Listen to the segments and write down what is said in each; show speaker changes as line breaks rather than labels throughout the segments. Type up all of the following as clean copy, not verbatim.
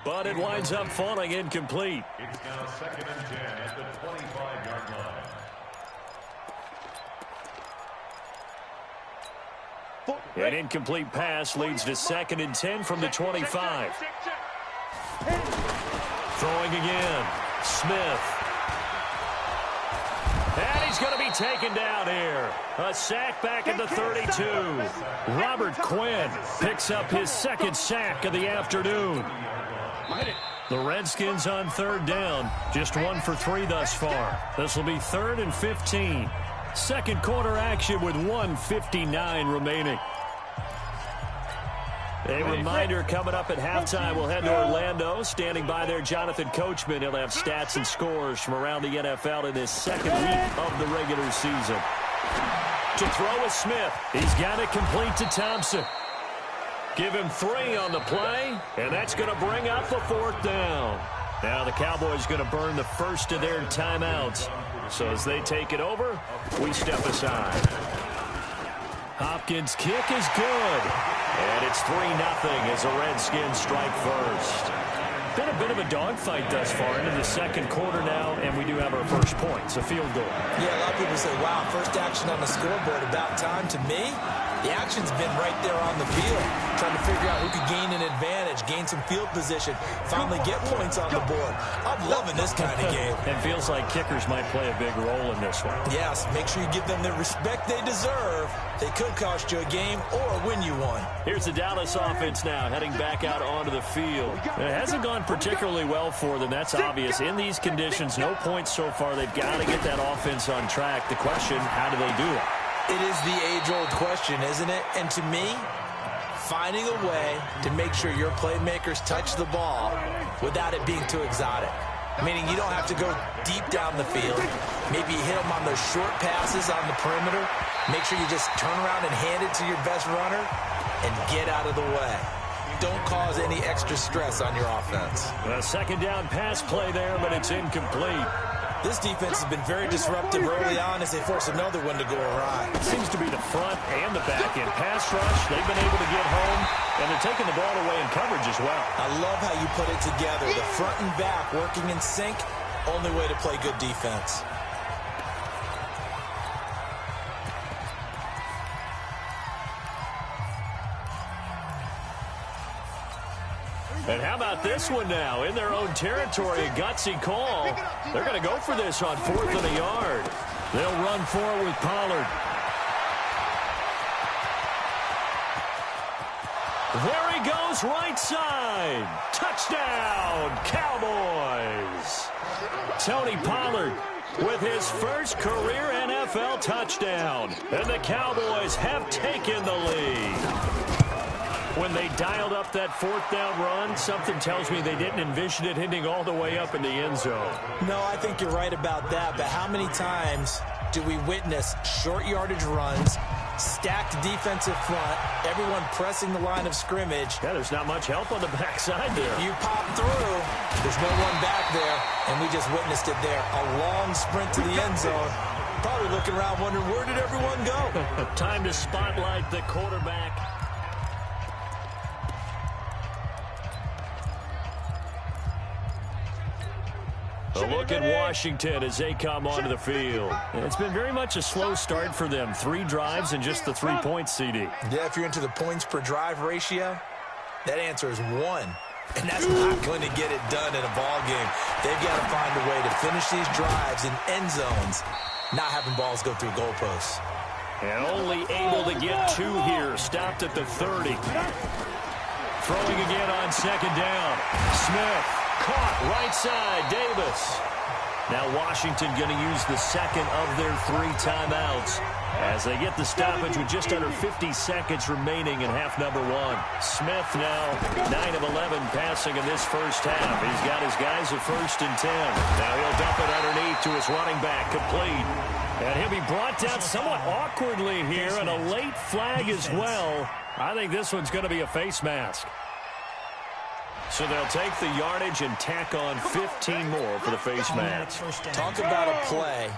But it winds up falling incomplete.
It's now 2nd and 10 at the 25-yard line.
An incomplete pass leads to 2nd and 10 from the 25. Throwing again. Smith. And he's going to be taken down here. A sack back at the 32. Robert Quinn picks up his 2nd sack of the afternoon. The Redskins on 3rd down. Just 1 for 3 thus far. This will be 3rd and 15. Second quarter action with 1:59 remaining. A reminder coming up at halftime. We'll head to Orlando. Standing by there, Jonathan Coachman. He'll have stats and scores from around the NFL in this 2nd week of the regular season. To throw is Smith. He's got it complete to Thompson. Give him 3 on the play, and that's going to bring up the 4th down. Now the Cowboys going to burn the first of their timeouts. So as they take it over, we step aside. Hopkins' kick is good. And it's 3-0 as the Redskins strike first. Been a bit of a dogfight thus far into the second quarter now, and we do have our first points, a field goal.
Yeah, a lot of people say, wow, first action on the scoreboard, about time. To me, the action's been right there on the field, trying to figure out who could gain an advantage, gain some field position, finally get points on the board. I'm loving this kind of game.
It feels like kickers might play a big role in this one.
Yes, make sure you give them the respect they deserve. They could cost you a game or win you one.
Here's the Dallas offense now, heading back out onto the field. It hasn't gone particularly well for them, that's obvious. In these conditions, no points so far. They've got to get that offense on track. The question, how do they do it?
It is the age-old question, isn't it? And to me, finding a way to make sure your playmakers touch the ball without it being too exotic. Meaning you don't have to go deep down the field. Maybe you hit them on those short passes on the perimeter. Make sure you just turn around and hand it to your best runner and get out of the way. Don't cause any extra stress on your offense.
A 2nd down pass play there, but it's incomplete.
This defense has been very disruptive early on as they force another one to go awry.
Seems to be the front and the back end. Pass rush, they've been able to get home, and they're taking the ball away in coverage as well.
I love how you put it together. The front and back working in sync, only way to play good defense.
And how about this one now? In their own territory, a gutsy call. They're going to go for this on 4th and a yard. They'll run for it with Pollard. There he goes, right side. Touchdown, Cowboys. Tony Pollard with his first career NFL touchdown. And the Cowboys have taken the lead. When they dialed up that 4th down run, something tells me they didn't envision it hitting all the way up in the end zone.
No, I think you're right about that, but how many times do we witness short yardage runs, stacked defensive front, everyone pressing the line of scrimmage?
Yeah, there's not much help on the backside there.
You pop through, there's no one back there, and we just witnessed it there. A long sprint to the end zone. Probably looking around wondering, where did everyone go?
Time to spotlight the quarterback. A look at Washington as they come onto the field. It's been very much a slow start for them. 3 drives and just the 3 points, CD.
Yeah, if you're into the points per drive ratio, that answer is 1. And that's not going to get it done in a ball game. They've got to find a way to finish these drives in end zones, not having balls go through goalposts.
And only able to get 2 here. Stopped at the 30. Throwing again on 2nd down. Smith. Caught right side, Davis. Now Washington going to use the 2nd of their 3 timeouts as they get the stoppage with just under 50 seconds remaining in half number 1. Smith now 9 of 11 passing in this first half. He's got his guys at 1st and 10. Now he'll dump it underneath to his running back, complete. And he'll be brought down somewhat awkwardly here, and a late flag as well. I think this one's going to be a face mask. So they'll take the yardage and tack on 15 more for the face mask.
Talk about a play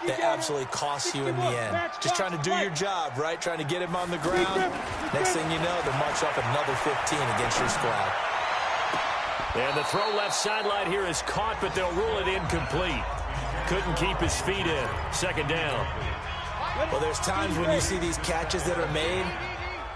that absolutely costs you in the end. Just trying to do your job, right? Trying to get him on the ground. Next thing you know, they'll march up another 15 against your squad.
And the throw left sideline here is caught, but they'll rule it incomplete. Couldn't keep his feet in. Second down.
Well, there's times when you see these catches that are made,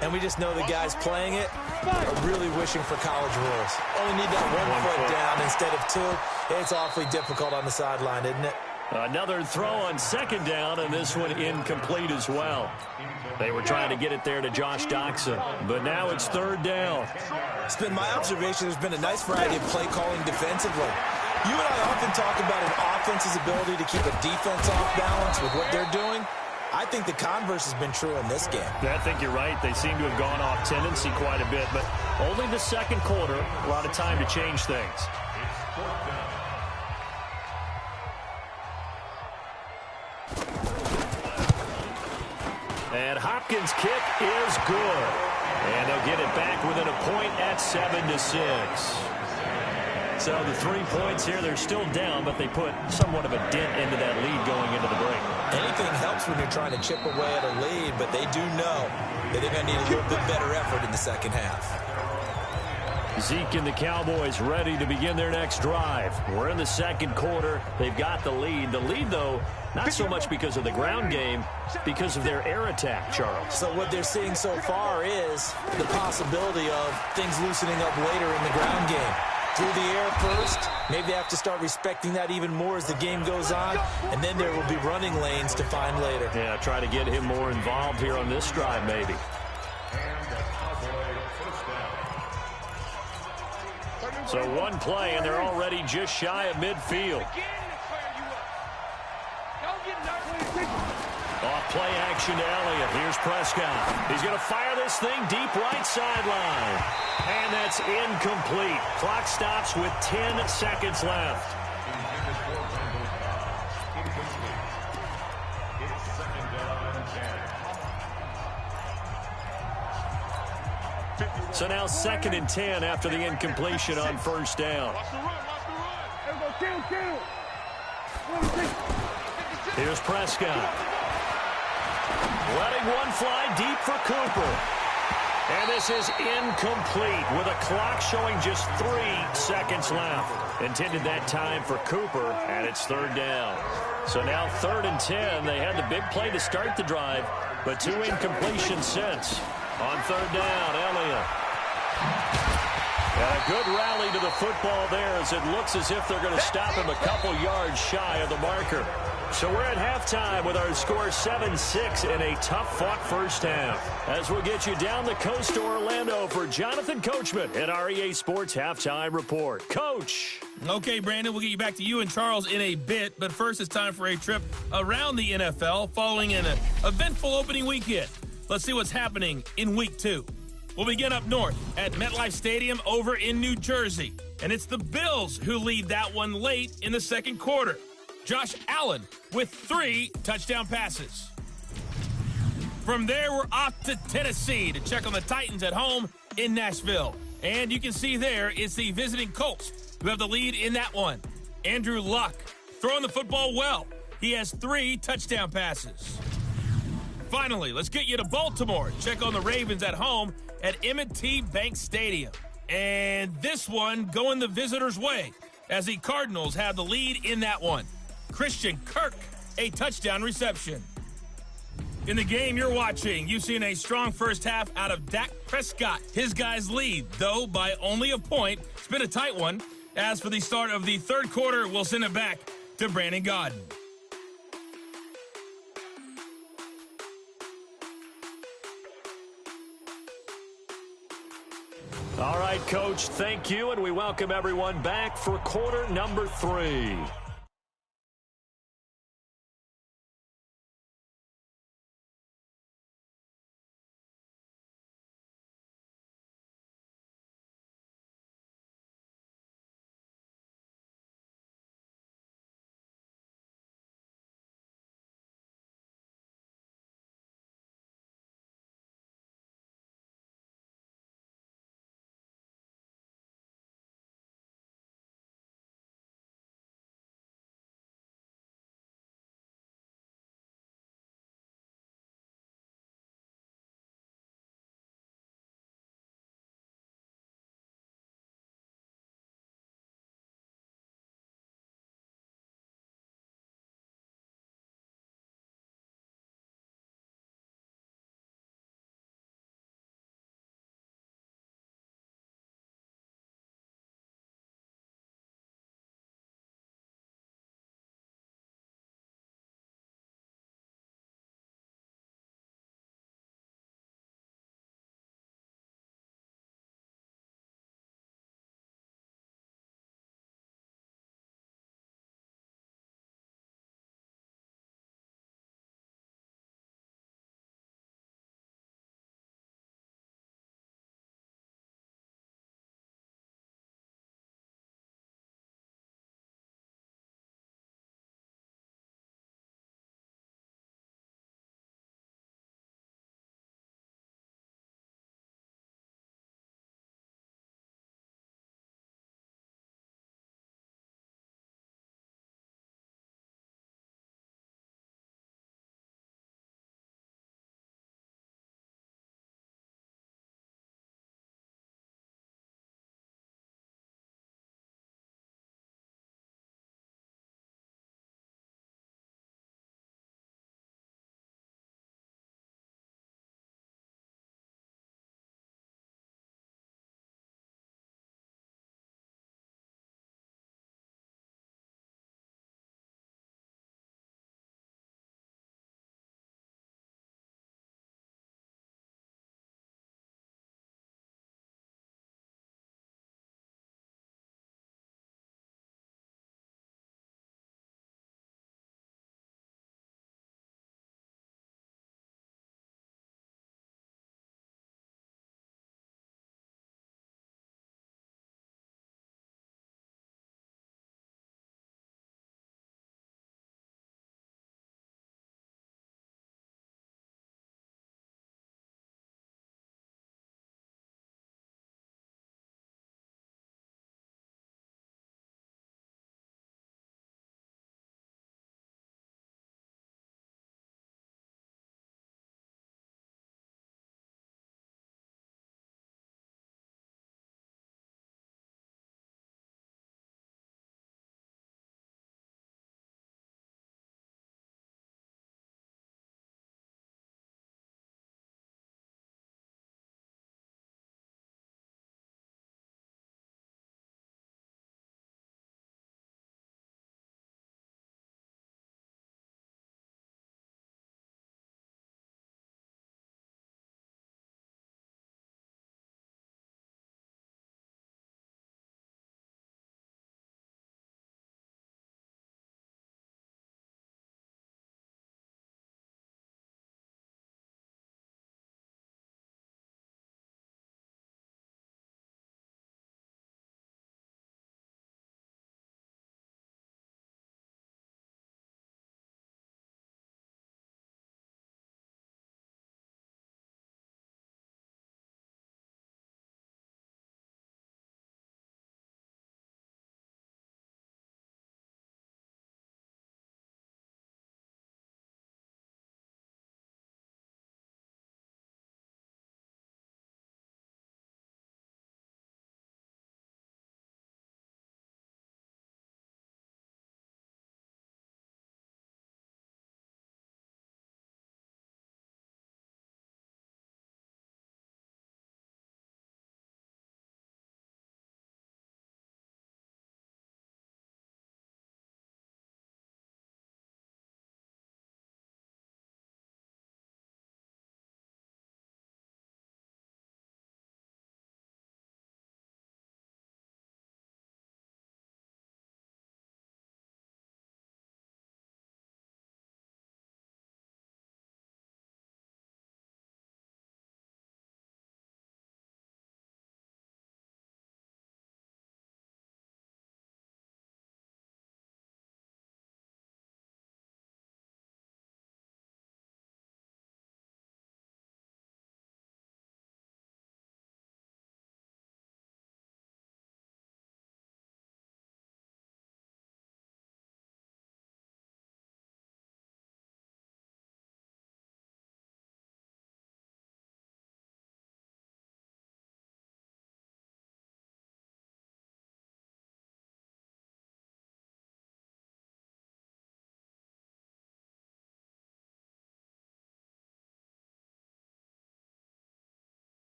and we just know the guys playing it are really wishing for college rules. Only need that one foot down instead of two. It's awfully difficult on the sideline, isn't it?
Another throw on second down, and this one incomplete as well. They were trying to get it there to Josh Doxson, but now it's third down.
It's been my observation there's been a nice variety of play calling defensively. You and I often talk about an offense's ability to keep a defense off balance with what they're doing. I think the converse has been true in this game.
I think you're right. They seem to have gone off tendency quite a bit, but only the second quarter, a lot of time to change things. And Hopkins' kick is good. And they'll get it back within a point at 7-6. So the 3 points here, they're still down, but they put somewhat of a dent into that lead going into the break.
Anything helps when you're trying to chip away at a lead, but they do know that they're going to need a little bit better effort in the second half.
Zeke and the Cowboys ready to begin their next drive. We're in the second quarter. They've got the lead. The lead, though, not so much because of the ground game, because of their air attack, Charles.
So what they're seeing so far is the possibility of things loosening up later in the ground game. Through the air first, maybe they have to start respecting that even more as the game goes on, and then there will be running lanes to find later.
Yeah, try to get him more involved here on this drive, maybe. So one play, and they're already just shy of midfield. Off play action to Elliott. Here's Prescott. He's going to fire this thing deep right sideline. And that's incomplete. Clock stops with 10 seconds left. So now 2nd and 10 after the incompletion on first down. Here's Prescott. Letting one fly deep for Cooper. And this is incomplete with a clock showing just 3 seconds left. Intended that time for Cooper, and it's third down. So now 3rd and 10. They had the big play to start the drive, but 2 incompletions since. On third down, Elliott. And a good rally to the football there as it looks as if they're going to stop him a couple yards shy of the marker. So we're at halftime with our score 7-6 in a tough-fought first half. As we'll get you down the coast to Orlando for Jonathan Coachman at our EA Sports Halftime Report. Coach.
Okay, Brandon, we'll get you back to you and Charles in a bit, but first it's time for a trip around the NFL following an eventful opening weekend. Let's see what's happening in Week 2. We'll begin up north at MetLife Stadium over in New Jersey, and it's the Bills who lead that one late in the second quarter. Josh Allen with 3 touchdown passes. From there, we're off to Tennessee to check on the Titans at home in Nashville. And you can see there it's the visiting Colts who have the lead in that one. Andrew Luck throwing the football well. He has 3 touchdown passes. Finally, let's get you to Baltimore. Check on the Ravens at home at M&T Bank Stadium. And this one going the visitors' way as the Cardinals have the lead in that one. Christian Kirk, a touchdown reception. In the game you're watching, you've seen a strong first half out of Dak Prescott. His guys lead, though, by only a point. It's been a tight one. As for the start of the third quarter, we'll send it back to Brandon Godden.
All right, Coach, thank you, and we welcome everyone back for quarter number 3.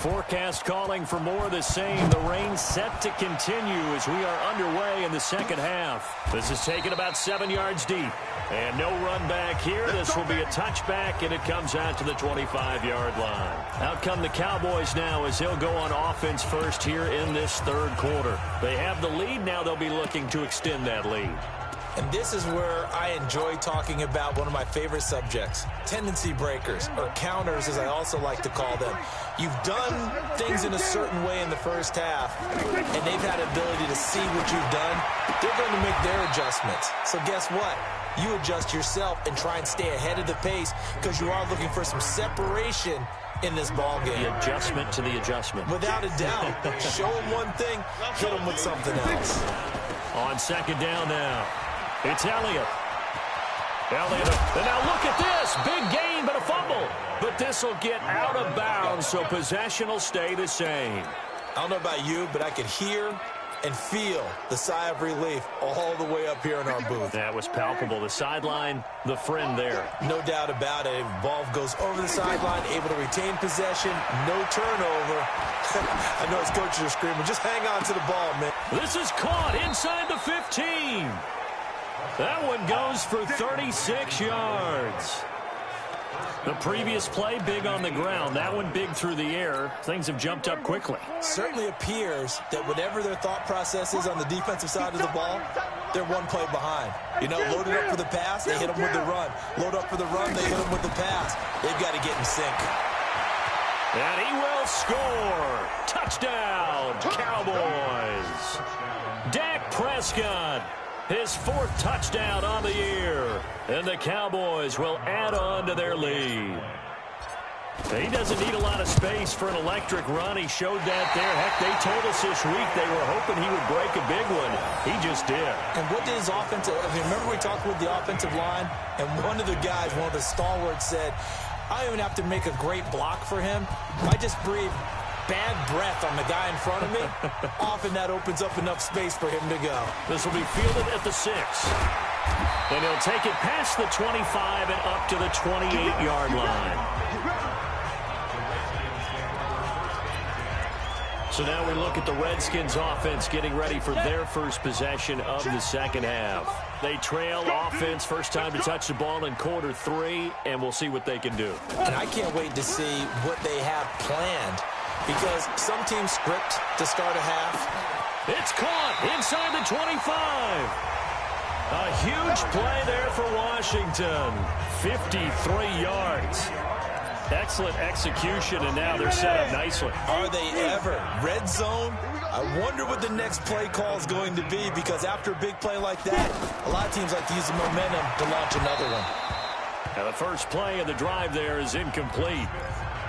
Forecast calling for more of the same. The rain set to continue as we are underway in the second half. This is taken about 7 yards deep. And no run back here. This will be a touchback, and it comes out to the 25-yard line. Out come the Cowboys now as they'll go on offense first here in this third quarter. They have the lead. Now they'll be looking to extend that lead.
And this is where I enjoy talking about one of my favorite subjects, tendency breakers, or counters as I also like to call them. You've done things in a certain way in the first half, and they've had ability to see what you've done. They're going to make their adjustments. So guess what? You adjust yourself and try and stay ahead of the pace because you are looking for some separation in this ball game.
The adjustment to the adjustment.
Without a doubt. Show them one thing, hit them with something else.
On second down now. It's Elliott. And now look at this. Big gain, but a fumble. But this will get out of bounds, so possession will stay the same.
I don't know about you, but I could hear and feel the sigh of relief all the way up here in our booth.
That was palpable. The sideline, the friend there.
No doubt about it. Ball goes over the sideline, able to retain possession, no turnover. I know his coaches are screaming, just hang on to the ball, man.
This is caught inside the 15. That one goes for 36 yards. The previous play, big on the ground. That one big through the air. Things have jumped up quickly.
Certainly appears that whatever their thought process is on the defensive side of the ball, they're one play behind. You know, loaded up for the pass, they hit them with the run. Load up for the run, they hit them with the pass. They've got to get in sync.
And he will score. Touchdown, Cowboys. Dak Prescott. His fourth touchdown on the year. And the Cowboys will add on to their lead. He doesn't need a lot of space for an electric run. He showed that there. Heck, they told us this week they were hoping he would break a big one. He just did.
And what did his offensive... remember we talked with the offensive line? And one of the guys, one of the stalwarts said, I don't even have to make a great block for him. I just breathe bad breath on the guy in front of me. Often that opens up enough space for him to go.
This will be fielded at the 6. And he'll take it past the 25 and up to the 28-yard line. So now we look at the Redskins offense getting ready for their first possession of the second half. They trail offense, first time to touch the ball in quarter 3, and we'll see what they can do.
And I can't wait to see what they have planned. Because some teams script to start a half.
It's caught inside the 25. A huge play there for Washington. 53 yards. Excellent execution, and now they're set up nicely.
Are they ever? Red zone? I wonder what the next play call is going to be, because after a big play like that, a lot of teams like to use the momentum to launch another one.
Now the first play of the drive there is incomplete.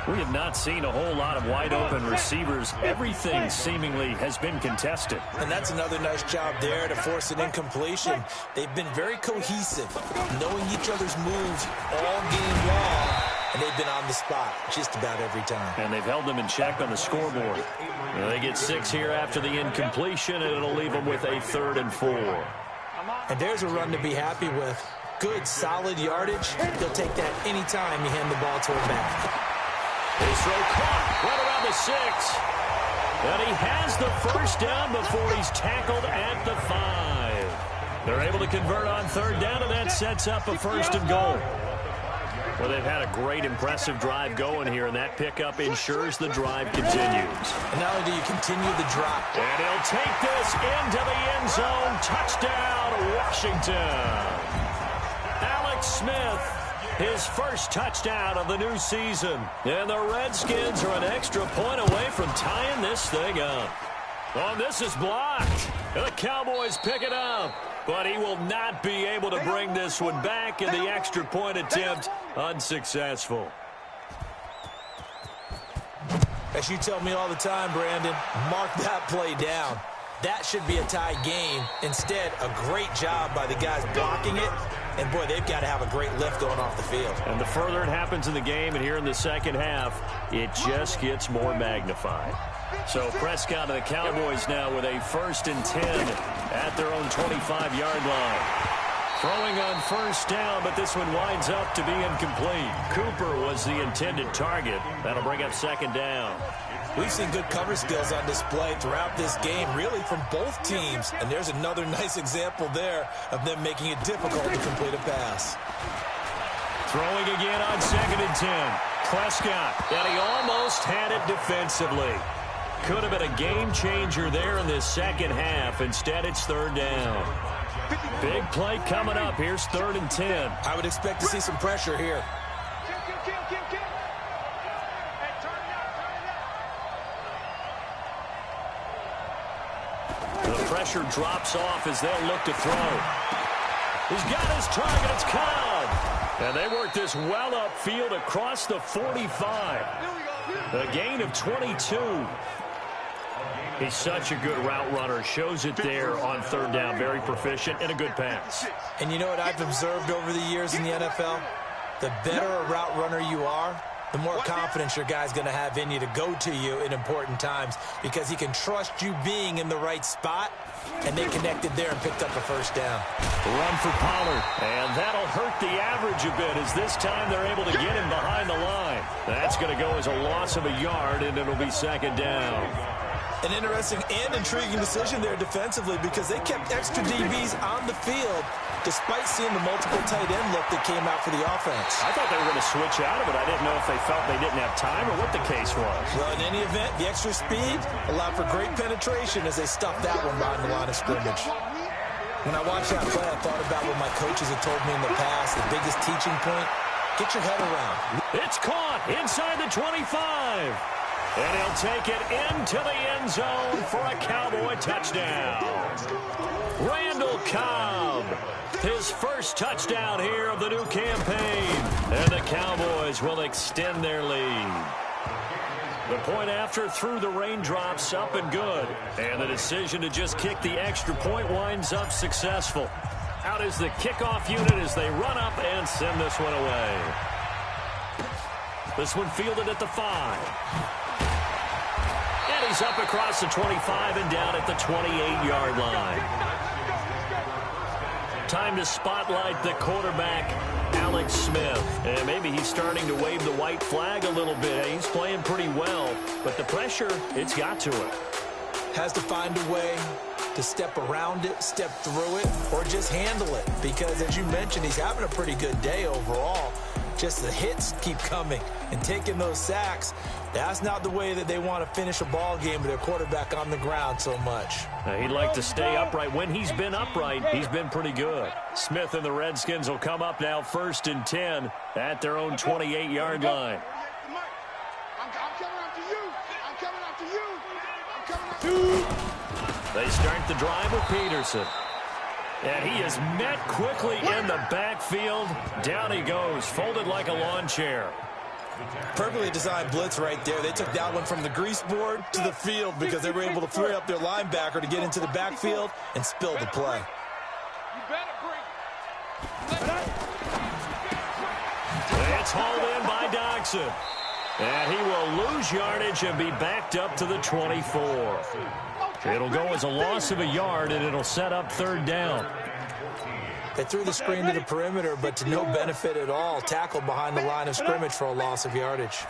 We have not seen a whole lot of wide-open receivers. Everything seemingly has been contested.
And that's another nice job there to force an incompletion. They've been very cohesive, knowing each other's moves all game long, and they've been on the spot just about every time.
And they've held them in check on the scoreboard. Now they get 6 here after the incompletion, and it'll leave them with a 3rd and 4.
And there's a run to be happy with. Good, solid yardage. They'll take that anytime you hand the ball to him back.
His throw caught right around the 6. And he has the first down before he's tackled at the 5. They're able to convert on 3rd down, and that sets up a 1st and goal. Well, they've had a great, impressive drive going here, and that pickup ensures the drive continues.
And not only do you continue the drive.
And he'll take this into the end zone. Touchdown, Washington. Alex Smith. His first touchdown of the new season. And the Redskins are an extra point away from tying this thing up. Oh, this is blocked. And the Cowboys pick it up. But he will not be able to bring this one back, and the extra point attempt unsuccessful.
As you tell me all the time, Brandon, mark that play down. That should be a tie game. Instead, a great job by the guys blocking it. And, boy, they've got to have a great lift going off the field.
And the further it happens in the game and here in the second half, it just gets more magnified. So Prescott and the Cowboys now with a 1st and 10 at their own 25-yard line. Throwing on 1st down, but this one winds up to be incomplete. Cooper was the intended target. That'll bring up 2nd down.
We've seen good cover skills on display throughout this game, really from both teams. And there's another nice example there of them making it difficult to complete a pass.
Throwing again on 2nd and 10. Prescott, and he almost had it defensively. Could have been a game changer there in this second half. Instead, it's 3rd down. Big play coming up. Here's 3rd and 10.
I would expect to see some pressure here.
The pressure drops off as they'll look to throw. He's got his target. It's Cobb. And they work this well upfield across the 45. A gain of 22. He's such a good route runner. Shows it there on 3rd down. Very proficient and a good pass.
And you know what I've observed over the years in the NFL? The better a route runner you are, the more confidence your guy's going to have in you to go to you in important times because he can trust you being in the right spot, and they connected there and picked up a 1st down.
Run for Pollard, and that'll hurt the average a bit as this time they're able to get him behind the line. That's going to go as a loss of a yard, and it'll be 2nd down.
An interesting and intriguing decision there defensively because they kept extra DBs on the field despite seeing the multiple tight end look that came out for the offense.
I thought they were going to switch out of it. I didn't know if they felt they didn't have time or what the case was.
Well, in any event, the extra speed allowed for great penetration as they stuffed that one behind the line of scrimmage. When I watched that play, I thought about what my coaches had told me in the past. The biggest teaching point, get your head around.
It's caught inside the 25. And he'll take it into the end zone for a Cowboy touchdown. Randall Cobb, his first touchdown here of the new campaign. And the Cowboys will extend their lead. The point after through the raindrops up and good. And the decision to just kick the extra point winds up successful. Out is the kickoff unit as they run up and send this one away. This one fielded at the 5. And he's up across the 25 and down at the 28-yard line. Time to spotlight the quarterback, Alex Smith. And maybe he's starting to wave the white flag a little bit. He's playing pretty well, but the pressure, it's got to him.
Has to find a way to step around it, step through it, or just handle it. Because as you mentioned, he's having a pretty good day overall. Just the hits keep coming and taking those sacks. That's not the way that they want to finish a ball game with their quarterback on the ground so much.
He'd like to stay upright. When he's been upright, he's been pretty good. Smith and the Redskins will come up now 1st and 10 at their own 28-yard line. They start the drive with Peterson. And he is met quickly in the backfield. Down he goes, folded like a lawn chair.
Perfectly designed blitz right there. They took that one from the grease board to the field because they were able to free up their linebacker to get into the backfield and spill the play.
It's hauled in by Dodson. And he will lose yardage and be backed up to the 24. It'll go as a loss of a yard, and it'll set up 3rd down.
They threw the screen to the perimeter, but to no benefit at all. Tackled behind the line of scrimmage for a loss of yardage.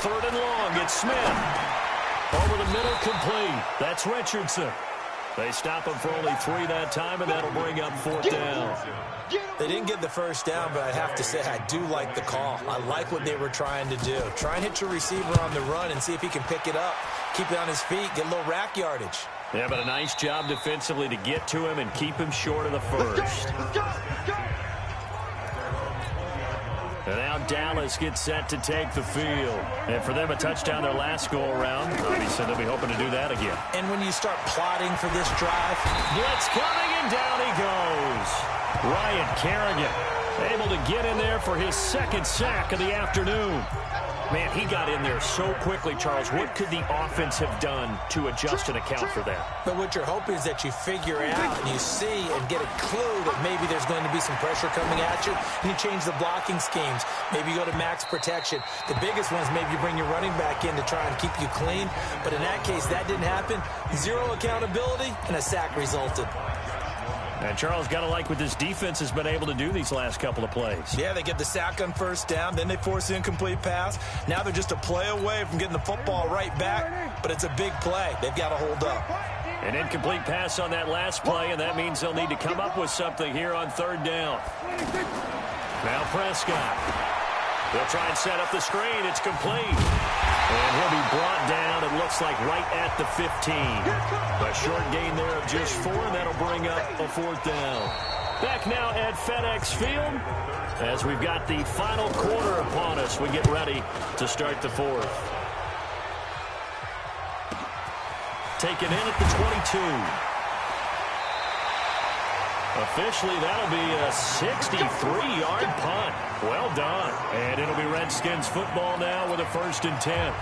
3rd and long, it's Smith. Over the middle, complete. That's Richardson. They stop him for only 3 that time, and that'll bring up 4th down.
They didn't get the 1st down, but I have to say I do like the call. I like what they were trying to do. Try and hit your receiver on the run and see if he can pick it up. Keep it on his feet, get a little rack yardage.
Yeah, but a nice job defensively to get to him and keep him short of the 1st. And now Dallas gets set to take the field. And for them, a touchdown their last go-around. Obviously, they'll be hoping to do that again.
And when you start plotting for this drive,
blitz coming, and down he goes. Ryan Kerrigan able to get in there for his 2nd sack of the afternoon. Man, he got in there so quickly, Charles. What could the offense have done to adjust and account for that?
But what you're hoping is that you figure out and you see and get a clue that maybe there's going to be some pressure coming at you, and you change the blocking schemes. Maybe you go to max protection. The biggest one is maybe you bring your running back in to try and keep you clean. But in that case, that didn't happen. 0 accountability, and a sack resulted.
And Charles, got to like what this defense has been able to do these last couple of plays.
Yeah, they get the sack on first down, then they force the incomplete pass. Now they're just a play away from getting the football right back, but it's a big play. They've got to hold up.
An incomplete pass on that last play, and that means they'll need to come up with something here on third down. Now Prescott. They'll try and set up the screen. It's complete. And he'll be brought down, it looks like, right at the 15. A short gain there of just 4, and that'll bring up a fourth down. Back now at FedEx Field as we've got the final quarter upon us. We get ready to start the fourth. Taken in at the 22. Officially, that'll be a 63-yard punt. Well done. And it'll be Redskins football now with a 1st and 10.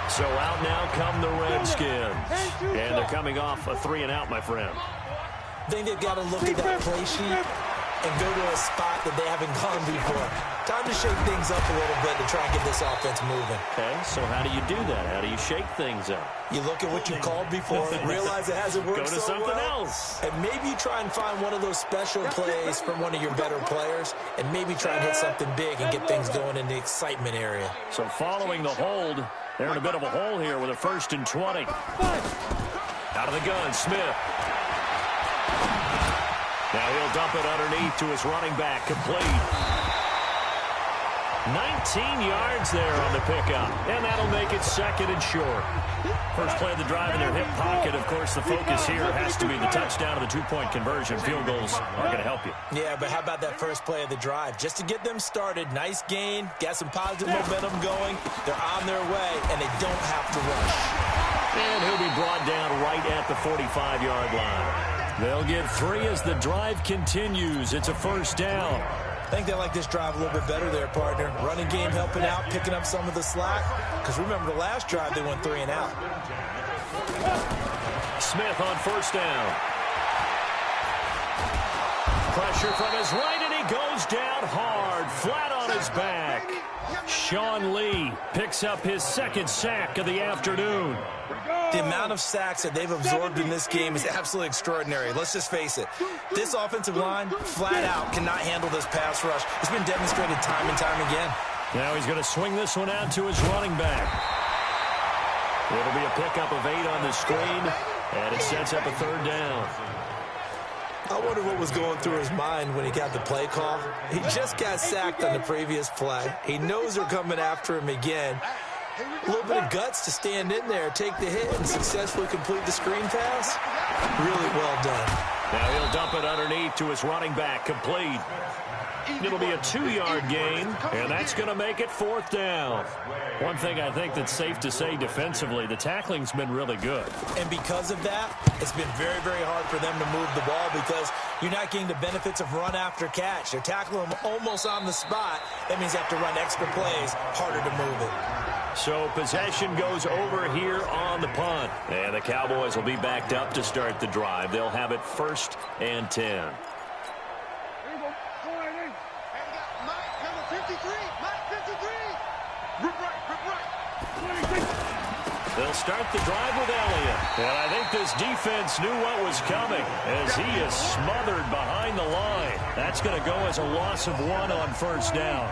So out now come the Redskins. And they're coming off a 3-and-out, my friend.
I think they've got to look at that play sheet and go to a spot that they haven't gone before. Time to shake things up a little bit to try and get this offense moving.
Okay, so how do you do that? How do you shake things up?
You look at what you called before, realize it hasn't worked
Go to
so
something
well,
else.
and maybe you try and find one of those special plays from one of your better players, and maybe try and hit something big and get things going in the excitement area.
So following the hold, they're in a bit of a hole here with a 1st and 20. Out of the gun, Smith. Now he'll dump it underneath to his running back, complete. 19 yards there on the pickup, and that'll make it 2nd and short. First play of the drive in their hip pocket. Of course, the focus here has to be the touchdown of the 2-point conversion. Field goals aren't going to help you.
Yeah, but how about that first play of the drive? Just to get them started, nice gain, got some positive momentum going. They're on their way, and they don't have to rush.
And he'll be brought down right at the 45-yard line. They'll get 3 as the drive continues. It's a 1st down.
I think they like this drive a little bit better there, partner. Running game helping out, picking up some of the slack. Because remember, the last drive, they went 3-and-out.
Smith on 1st down. Pressure from his right, and he goes down hard, flat on his back. Sean Lee picks up his 2nd sack of the afternoon.
The amount of sacks that they've absorbed in this game is absolutely extraordinary. Let's just face it. This offensive line, flat out, cannot handle this pass rush. It's been demonstrated time and time again.
Now he's going to swing this one out to his running back. It'll be a pickup of 8 on the screen, and it sets up a 3rd down.
I wonder what was going through his mind when he got the play call. He just got sacked on the previous play. He knows they're coming after him again. A little bit of guts to stand in there, take the hit, and successfully complete the screen pass. Really well done.
Now he'll dump it underneath to his running back, complete. It'll be a 2-yard gain, and that's going to make it 4th down. One thing I think that's safe to say defensively, the tackling's been really good.
And because of that, it's been very, very hard for them to move the ball because you're not getting the benefits of run after catch. They're tackling them almost on the spot. That means they have to run extra plays, harder to move it.
So possession goes over here on the punt. And the Cowboys will be backed up to start the drive. They'll have it 1st and 10. They'll start the drive with Elliott. And I think this defense knew what was coming as he is smothered behind the line. That's going to go as a loss of 1 on 1st down.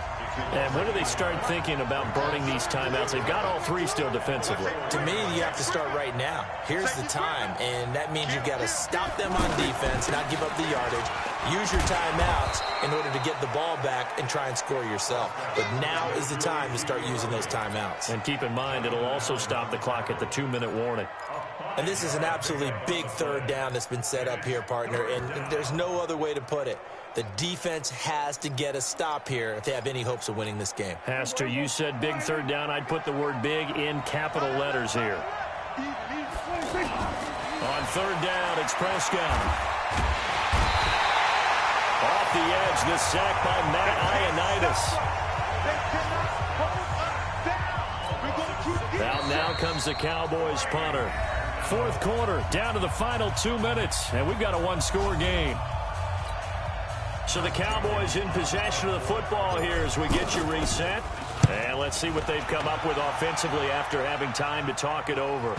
And when do they start thinking about burning these timeouts? They've got all 3 still defensively.
To me, you have to start right now. Here's the time, and that means you've got to stop them on defense, not give up the yardage, use your timeouts in order to get the ball back and try and score yourself. But now is the time to start using those timeouts.
And keep in mind, it'll also stop the clock at the 2-minute warning.
And this is an absolutely big 3rd down that's been set up here, partner, and there's no other way to put it. The defense has to get a stop here if they have any hopes of winning this game.
Has to. You said big 3rd down. I'd put the word big in capital letters here. On 3rd down, it's Prescott. Off the edge, the sack by Matt Ioannidis. Now comes the Cowboys punter. 4th quarter, down to the final 2 minutes, and we've got a 1-score game. So the Cowboys in possession of the football here as we get you reset. And let's see what they've come up with offensively after having time to talk it over.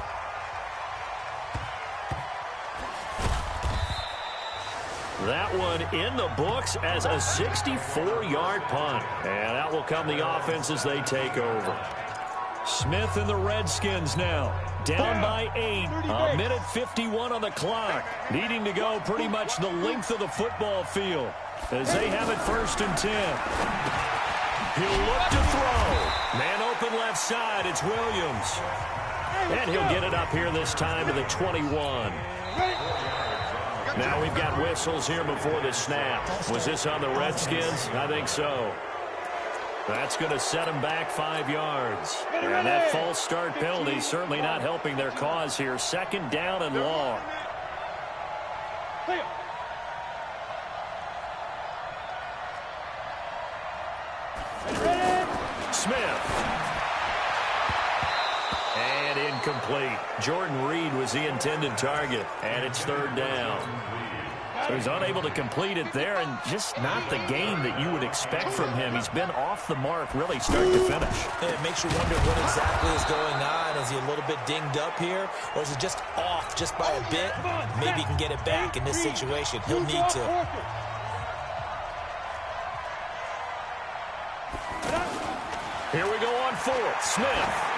That one in the books as a 64-yard punt. And out will come the offense as they take over. Smith and the Redskins now. Down by 8. A minute 51 on the clock. Needing to go pretty much the length of the football field as they have it 1st and 10. He'll look to throw. Man open left side. It's Williams. And he'll get it up here this time to the 21. Now we've got whistles here before the snap. Was this on the Redskins? I think so. That's going to set them back 5 yards. And that false start penalty certainly not helping their cause here. 2nd down and long. Smith. And incomplete. Jordan Reed was the intended target. And it's 3rd down. So he's unable to complete it there, and just not the game that you would expect from him. He's been off the mark really start to finish.
It makes you wonder what exactly is going on. Is he a little bit dinged up here, or is it just off just by a bit? Maybe he can get it back in this situation. He'll need to.
Here we go on 4th. Smith.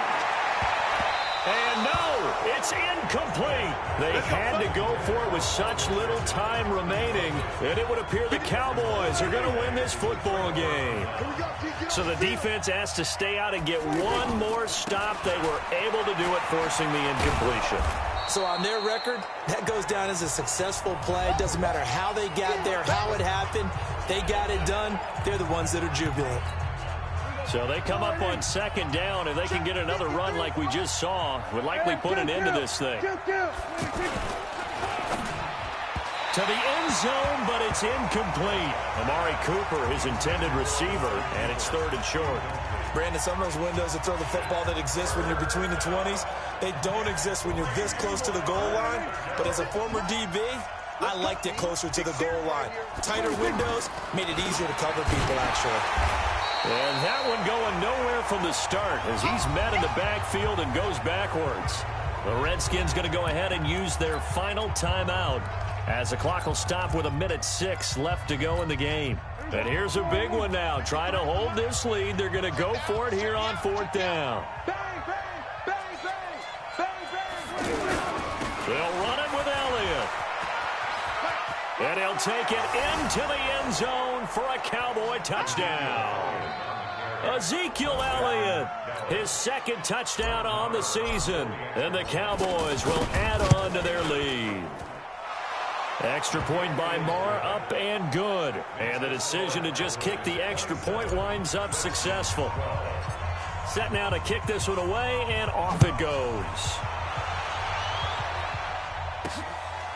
And no, it's incomplete. They had to go for it with such little time remaining, and it would appear the Cowboys are going to win this football game. So the defense has to stay out and get one more stop. They were able to do it, forcing the incompletion.
So on their record, that goes down as a successful play. It doesn't matter how they got there, how it happened. They got it done. They're the ones that are jubilant.
So they come up on 2nd down, and they can get another run like we just saw. Would likely put an end to this thing. To the end zone, but it's incomplete. Amari Cooper, his intended receiver, and it's 3rd and short.
Brandon, some of those windows to throw the football that exist when you're between the 20s, they don't exist when you're this close to the goal line. But as a former DB, I liked it closer to the goal line. Tighter windows made it easier to cover people, actually.
And that one going nowhere from the start as he's met in the backfield and goes backwards. The Redskins going to go ahead and use their final timeout as the clock will stop with 1:06 left to go in the game. And here's a big one now. Trying to hold this lead. They're going to go for it here on 4th down. They'll run it with Elliott. And he'll take it into the end zone for a Cowboy touchdown. Ezekiel Elliott, his 2nd touchdown on the season. And the Cowboys will add on to their lead. Extra point by Marr, up and good. And the decision to just kick the extra point winds up successful. Set now to kick this one away, and off it goes.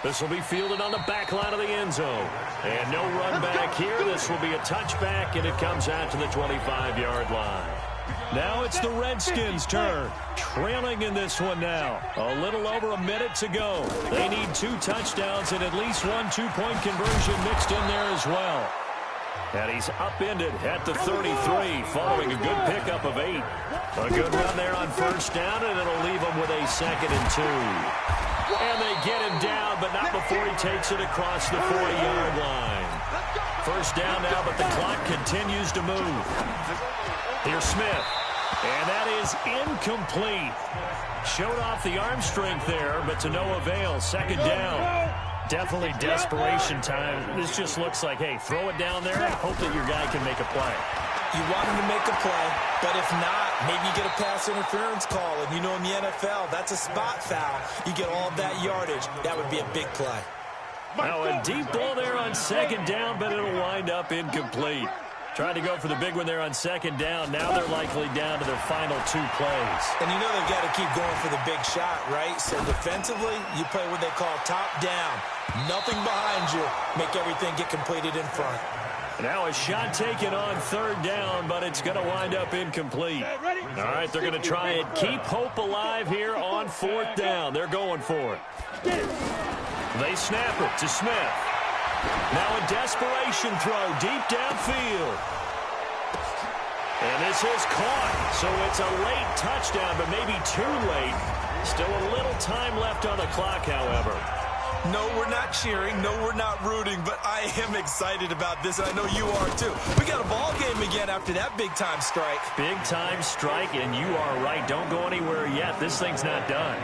This will be fielded on the back line of the end zone. And no run back here. This will be a touchback, and it comes out to the 25-yard line. Now it's the Redskins' turn. Trailing in this one now. A little over a minute to go. They need 2 touchdowns and at least 1 two-point conversion mixed in there as well. And he's upended at the 33 following a good pickup of 8. A good run there on 1st down, and it'll leave him with a 2nd and 2. And they get him down, but not before he takes it across the 40-yard line. 1st down now, but the clock continues to move. Here's Smith. And that is incomplete. Showed off the arm strength there, but to no avail. 2nd down. Definitely desperation time. This just looks like, hey, throw it down there and hope that your guy can make a play.
You want him to make a play, but if not, maybe you get a pass interference call. And you know in the NFL, that's a spot foul. You get all of that yardage. That would be a big play.
Now a deep ball there on 2nd down, but it'll wind up incomplete. Trying to go for the big one there on 2nd down. Now they're likely down to their final 2 plays.
And you know they've got to keep going for the big shot, right? So defensively, you play what they call top down. Nothing behind you. Make everything get completed in front.
Now a shot taken on 3rd down, but it's going to wind up incomplete. All right, they're going to try and keep hope alive here on 4th down. They're going for it. They snap it to Smith. Now a desperation throw deep downfield. And this is caught. So it's a late touchdown, but maybe too late. Still a little time left on the clock, however.
No, we're not cheering. No, we're not rooting, but I am excited about this, and I know you are too. We got a ball game again after that big-time strike.
Big-time strike, and you are right. Don't go anywhere yet. This thing's not done.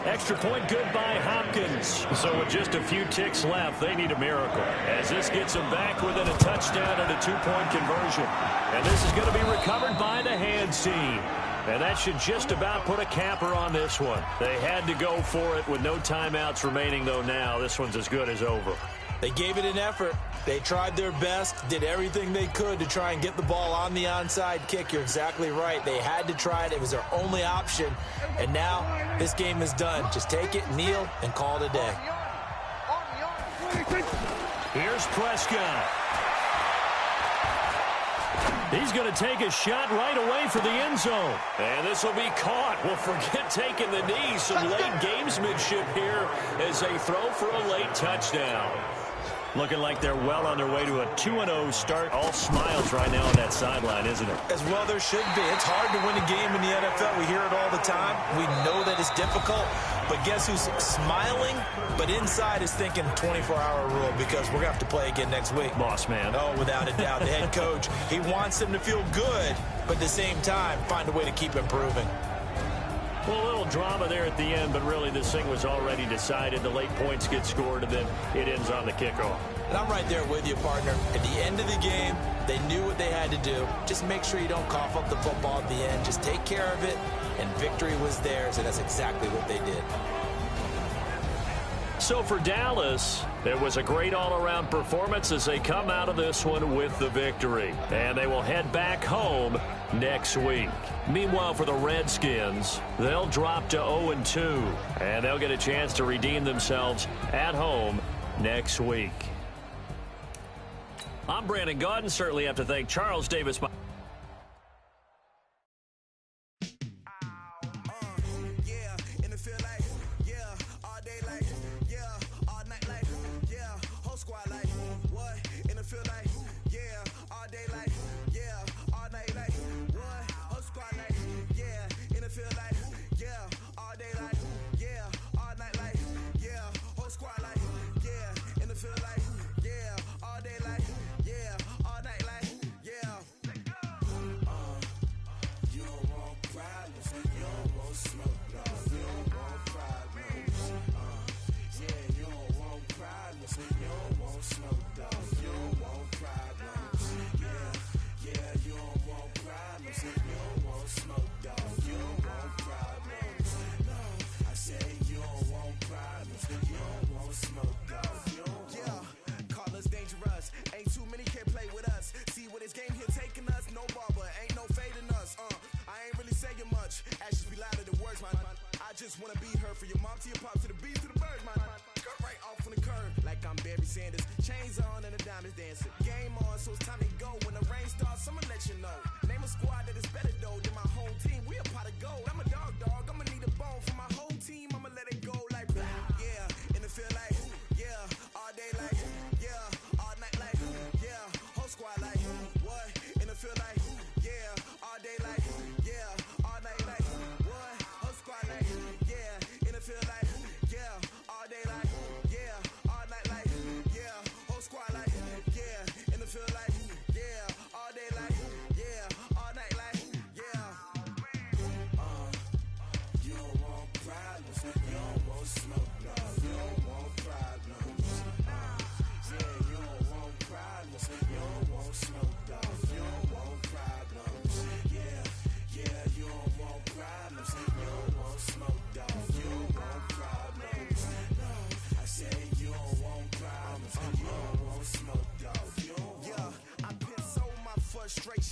Extra point good by Hopkins. So with just a few ticks left, they need a miracle. As this gets them back within a touchdown and a two-point conversion. And this is going to be recovered by the hands team. And that should just about put a capper on this one. They had to go for it with no timeouts remaining, though now. This one's as good as over.
They gave it an effort. They tried their best, did everything they could to try and get the ball on the onside kick. You're exactly right. They had to try it. It was their only option. And now this game is done. Just take it, kneel, and call it a day.
Here's Prescott. He's going to take a shot right away for the end zone. And this will be caught. Well, forget taking the knee. Some late gamesmanship here as they throw for a late touchdown. Looking like they're well on their way to a 2-0 start. All smiles right now on that sideline, isn't it?
As well there should be. It's hard to win a game in the NFL. We hear it all the time. We know that it's difficult. But guess who's smiling, but inside is thinking 24-hour rule because we're going to have to play again next week.
Boss man.
Oh, without a doubt. The head coach, he wants them to feel good, but at the same time, find a way to keep improving.
Well, a little drama there at the end, but really this thing was already decided. The late points get scored, and then it ends on the kickoff.
And I'm right there with you, partner. At the end of the game, they knew what they had to do. Just make sure you don't cough up the football at the end. Just take care of it, and victory was theirs, and that's exactly what they did.
So for Dallas, it was a great all-around performance as they come out of this one with the victory. And they will head back home next week. Meanwhile, for the Redskins, they'll drop to 0-2, and they'll get a chance to redeem themselves at home next week. I'm Brandon Gaudin. Certainly have to thank Charles Davis.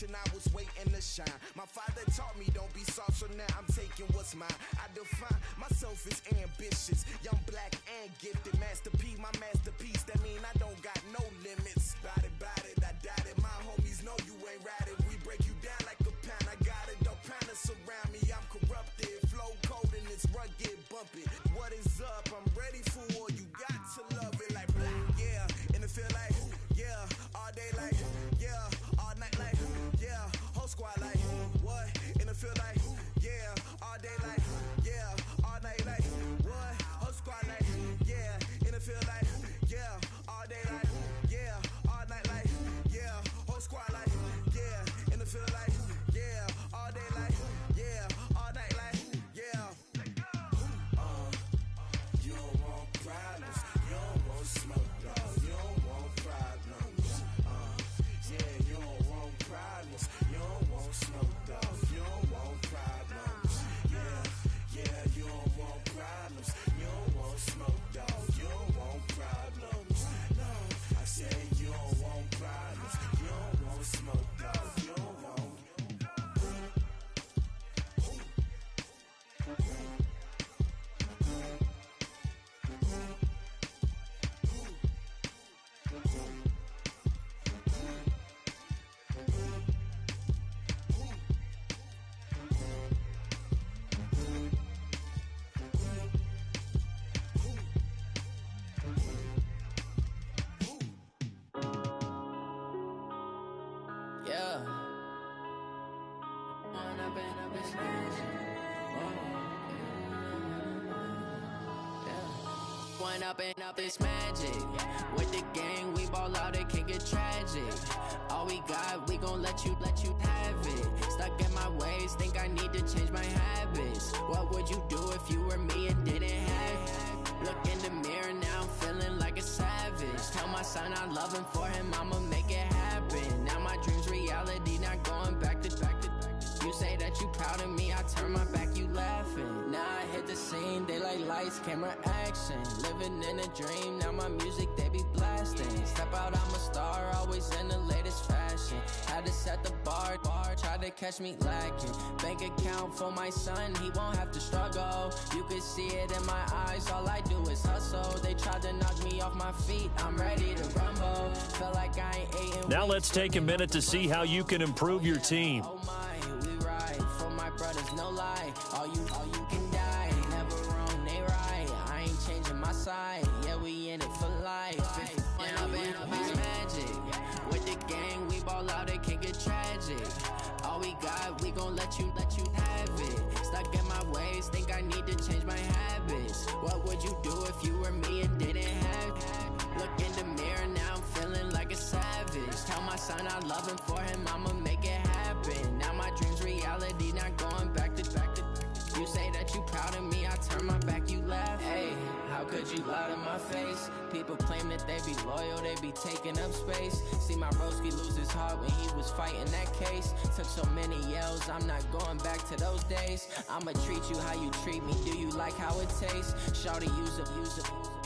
I was waiting to shine. My father taught me don't be soft, so now I'm taking what's mine. I define myself as ambitious, young, black, and gifted. Master P, my masterpiece. That mean I don't got no limits. Bout it, I doubt it. My homies know you ain't ride it. We break you down like a pound. I got it, don't pound us around me. I'm corrupted, flow cold and it's rugged, bumpy. What is up? I'm ready for war. You got to love it like black, yeah. And it feel like, yeah, all day like, yeah, all night like, yeah, whole squad like, what? And it feel like, yeah, all day like, yeah, all night like, what? Whole squad like, yeah, and it feel like, yeah, all day like, yeah, all night like, yeah, whole squad like, yeah, in the field like, yeah, all day like, yeah, all night like, yeah. You don't want problems, you don't want smoke, dog, you don't want problems. Yeah, you don't want problems, you don't want smoke, dog, you don't want problems. Yeah, you don't want problems, you don't want smoke, dog, you don't want problems. No, I said you don't want problems, you don't want smoke, dog, you don't want.
Up this magic. With the gang, we ball out, it can get tragic. All we got, we gon' let you have it. Stuck in my ways, think I need to change my habits. What would you do if you were me and didn't have it? Look in the mirror, now I'm feeling like a savage. Tell my son I love him, for him I'ma make it happen. Now my dream's reality, not going back to. You say that you proud of me, I turn my back, you laughing. Now I hit the scene, they like lights, camera, action. Living in a dream, now my music, they be blasting. Step out, I'm a star, always in the latest fashion. Had to set the bar, try to catch me lacking. Bank account for my son, he won't have to struggle. You can see it in my eyes, all I do is hustle. They tried to knock me off my feet, I'm ready to rumble. Felt like I ain't eating.
Now let's take a minute to see how you can improve your team.
Oh my, we ride for my brothers, no lie. All you can die, never wrong, they right. I ain't changing my side, yeah, we in it for life. When I've been up is magic. With the gang, we ball out, it can get tragic. All we got, we gon' let you have it. Stuck in my ways, think I need to change my habits. What would you do if you were me and didn't have it? Look in the mirror, now I'm feeling like a savage. Tell my son I love him, for him I'ma make it happen. Now my dream's reality, not going back to. You say that you proud of me, I turn my back, you laugh. Hey, how could you lie to my face? People claim that they be loyal, they be taking up space. See my broski lose his heart when he was fighting that case. Took so many yells, I'm not going back to those days. I'ma treat you how you treat me, do you like how it tastes? Shawty, use up.